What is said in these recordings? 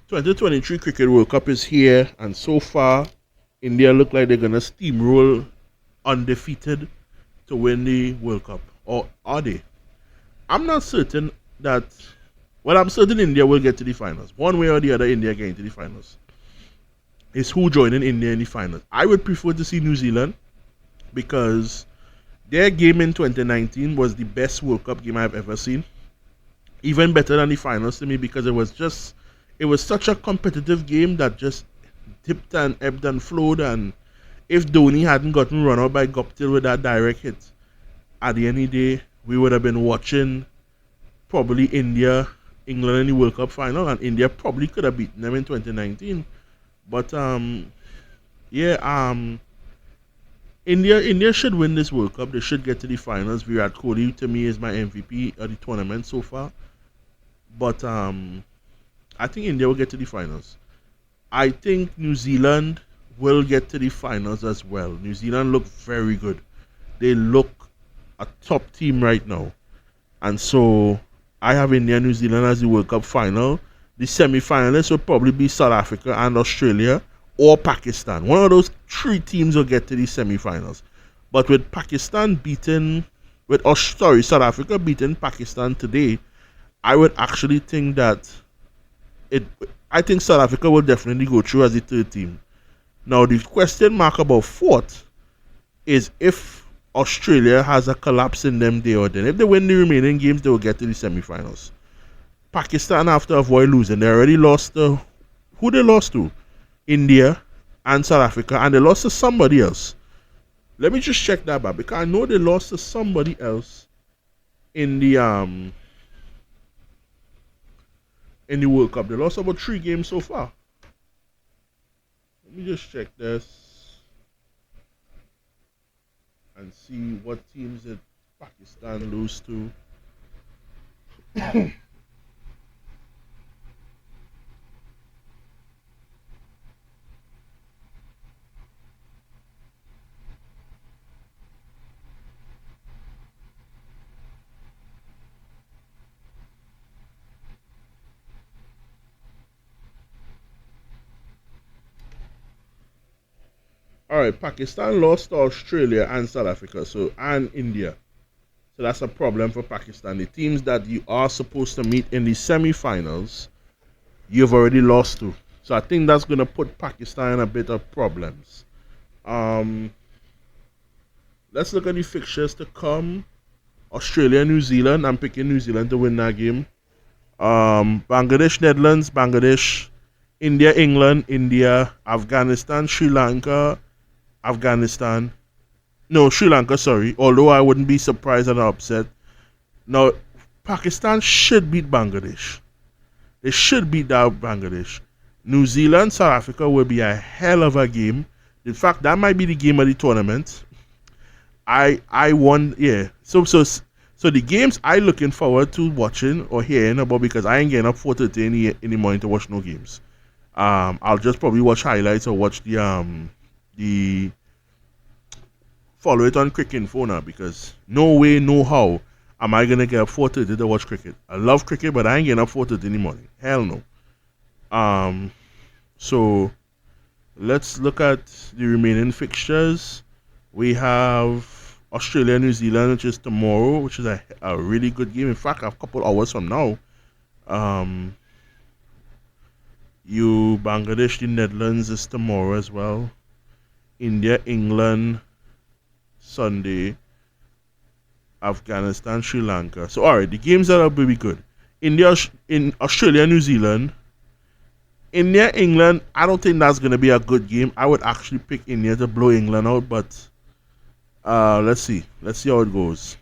2023 Cricket World Cup is here, and so far, India look like they're gonna steamroll undefeated to win the World Cup. Or are they? I'm not certain that. Well, I'm certain India will get to the finals. One way or the other, India getting to the finals. It's who joining India in the finals. I would prefer to see New Zealand because their game in 2019 was the best World Cup game I've ever seen. Even better than the finals to me because it was such a competitive game that just dipped and ebbed and flowed. And if Dhoni hadn't gotten run out by Guptill with that direct hit, at the end of the day, we would have been watching probably England in the World Cup final, and India probably could have beaten them in 2019. But yeah, India should win this World Cup. They should get to the finals. Virat Kohli to me is my MVP of the tournament so far. But I think India will get to the finals. I think New Zealand will get to the finals as well. New Zealand look very good. They look a top team right now. And so I have India New Zealand as the World Cup final. The semi-finalists will probably be South Africa and Australia or Pakistan. One of those three teams will get to the semi-finals. But with South Africa beating Pakistan today, I would actually think that I think South Africa will definitely go through as the third team. Now the question mark about fourth is if Australia has a collapse in them day or then. If they win the remaining games, they will get to the semi-finals. Pakistan have to avoid losing. They already lost to who they lost to? India and South Africa, and they lost to somebody else. Let me just check that back because I know they lost to somebody else in the World Cup. They lost about 3 games so far. Let me just check this and see what teams did Pakistan lose to. All right, Pakistan lost to Australia and South Africa, and India. So that's a problem for Pakistan. The teams that you are supposed to meet in the semi-finals, you've already lost to. So I think that's going to put Pakistan in a bit of problems. Um, let's look at the fixtures to come. Australia, New Zealand. I'm picking New Zealand to win that game. Bangladesh, Netherlands, Bangladesh, India, England, India, Afghanistan, Sri Lanka, Afghanistan. No, Sri Lanka, sorry. Although I wouldn't be surprised at an upset. Now, Pakistan should beat Bangladesh. They should beat that Bangladesh. New Zealand, South Africa will be a hell of a game. In fact, that might be the game of the tournament. I won, yeah. So the games I looking forward to watching or hearing about because I ain't getting up 4:30 in the morning to watch no games. I'll just probably watch highlights or watch the follow it on Cricket Info now because no way, no how am I gonna get up 4:30 to watch cricket. I love cricket, but I ain't getting up 4:30 in the morning. Hell no. So let's look at the remaining fixtures. We have Australia, New Zealand, which is tomorrow, which is a really good game. In fact, a couple hours from now. Bangladesh, the Netherlands is tomorrow as well. India, England, Sunday. Afghanistan, Sri Lanka. So, alright, the games that are will be good. India, in Australia, New Zealand. India, England. I don't think that's gonna be a good game. I would actually pick India to blow England out, but let's see. Let's see how it goes.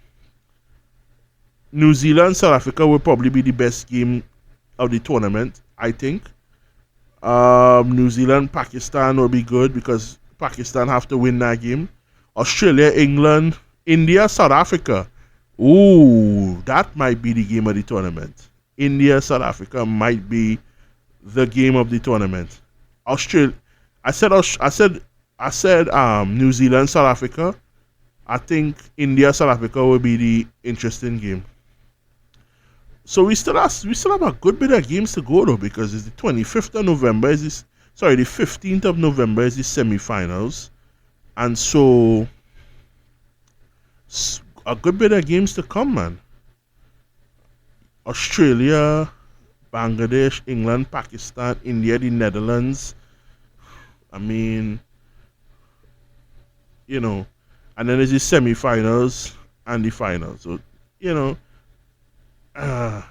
New Zealand, South Africa will probably be the best game of the tournament, I think. New Zealand, Pakistan will be good because Pakistan have to win that game. Australia, England, India, South Africa. Ooh, that might be the game of the tournament. India, South Africa might be the game of the tournament. Australia, I said New Zealand, South Africa. I think India, South Africa will be the interesting game. So we still have a good bit of games to go though, because it's the 25th of November is this sorry the 15th of November is the semifinals, and so a good bit of games to come, man. Australia, Bangladesh, England, Pakistan, India, the Netherlands. I mean, you know, and then there's the semi-finals and the finals. So, you know, uh,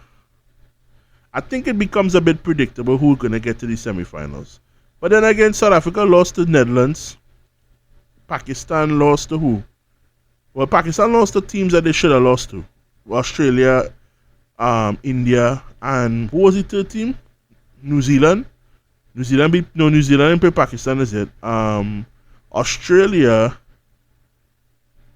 I think it becomes a bit predictable who's gonna get to the semi-finals. But then again, South Africa lost to Netherlands. Pakistan lost to who? Well, Pakistan lost to teams that they should have lost to. Australia, India, and who was the third team? New Zealand. New Zealand didn't play Pakistan, is it? Australia,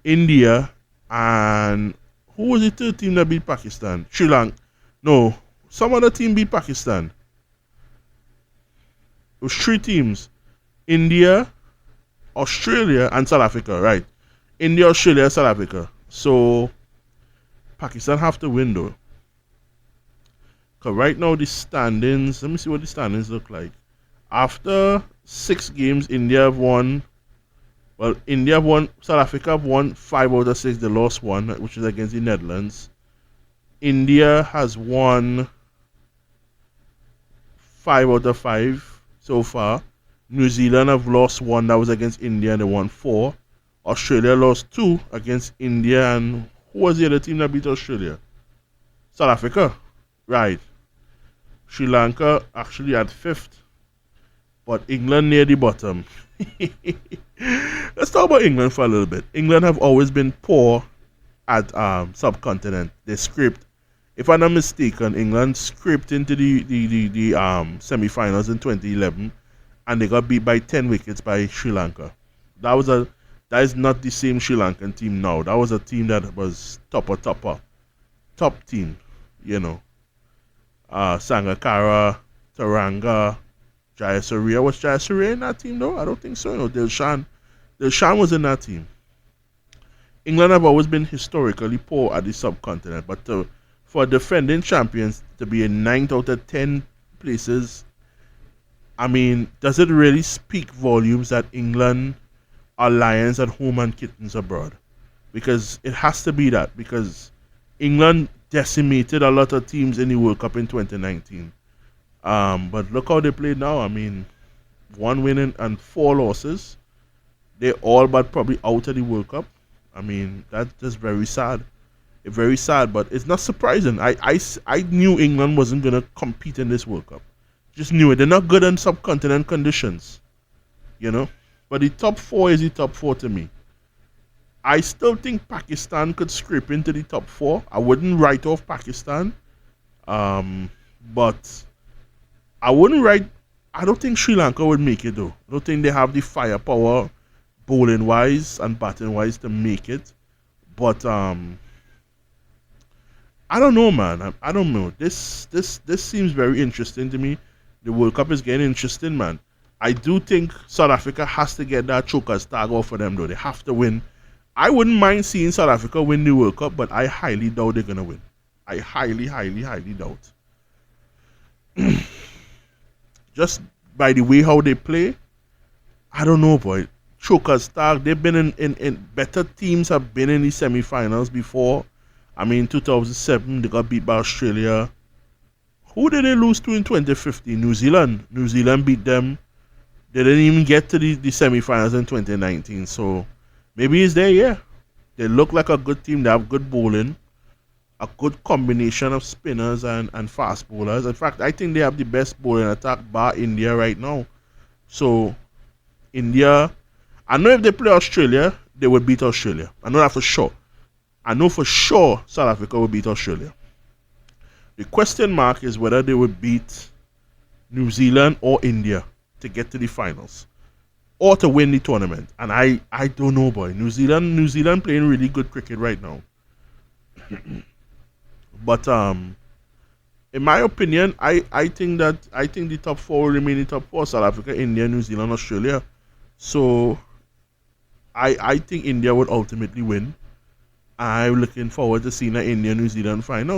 India, and who was the third team that beat Pakistan? Sri Lanka. No, some other team beat Pakistan. It was three teams: India, Australia, and South Africa. Right? India, Australia, South Africa. So Pakistan have to win though. Cause right now the standings. Let me see what the standings look like. After 6 games, India have won. Well, India have won. South Africa have won 5 out of 6. They lost one, which is against the Netherlands. India has won 5 out of 5 so far. New Zealand have lost one. That was against India, and they won 4. Australia lost 2 against India, and who was the other team that beat Australia? South Africa, right? Sri Lanka actually at 5th, but England near the bottom. Let's talk about England for a little bit. England have always been poor at subcontinent. They scraped, if I'm not mistaken, England scraped into the semi-finals in 2011, and they got beat by 10 wickets by Sri Lanka. That is not the same Sri Lankan team now. That was a team that was top team, you know. Sangakkara, Taranga, Jayasuriya. Was Jayasuriya in that team though? I don't think so. No, Dilshan was in that team. England have always been historically poor at the subcontinent, but for defending champions to be in 9 out of 10 places, I mean, does it really speak volumes that England are lions at home and kittens abroad? Because it has to be that, because England decimated a lot of teams in the World Cup in 2019. But look how they play now. I mean, 1 win and 4 losses. They're all but probably out of the World Cup. I mean, that's just very sad. Very sad, but it's not surprising. I knew England wasn't going to compete in this World Cup. Just knew it. They're not good in subcontinent conditions, you know. But the top 4 is the top 4 to me. I still think Pakistan could scrape into the top 4. I wouldn't write off Pakistan, but I wouldn't write. I don't think Sri Lanka would make it though. I don't think they have the firepower, bowling wise and batting wise, to make it. But I don't know, man. I don't know. This seems very interesting to me. The World Cup is getting interesting, man. I do think South Africa has to get that choker's tag off for them though. They have to win. I wouldn't mind seeing South Africa win the World Cup, but I highly doubt they're gonna win. I highly doubt. Just by the way how they play, I don't know, boy. Choker's tag. They've been in better teams have been in the semi-finals before. I mean, 2007 they got beat by Australia. Who did they lose to in 2015? New Zealand. New Zealand beat them. They didn't even get to the semi-finals in 2019. So maybe it's there, yeah. They look like a good team. They have good bowling, a good combination of spinners and fast bowlers. In fact, I think they have the best bowling attack bar India right now. So India, I know if they play Australia, they would beat Australia. I know that for sure. I know for sure South Africa will beat Australia. The question mark is whether they would beat New Zealand or India to get to the finals or to win the tournament. And I don't know, boy. New Zealand playing really good cricket right now. But in my opinion, I think the top 4 will remain the top 4: South Africa, India, New Zealand, Australia. So I think India would ultimately win. I'm looking forward to seeing the India New Zealand finals.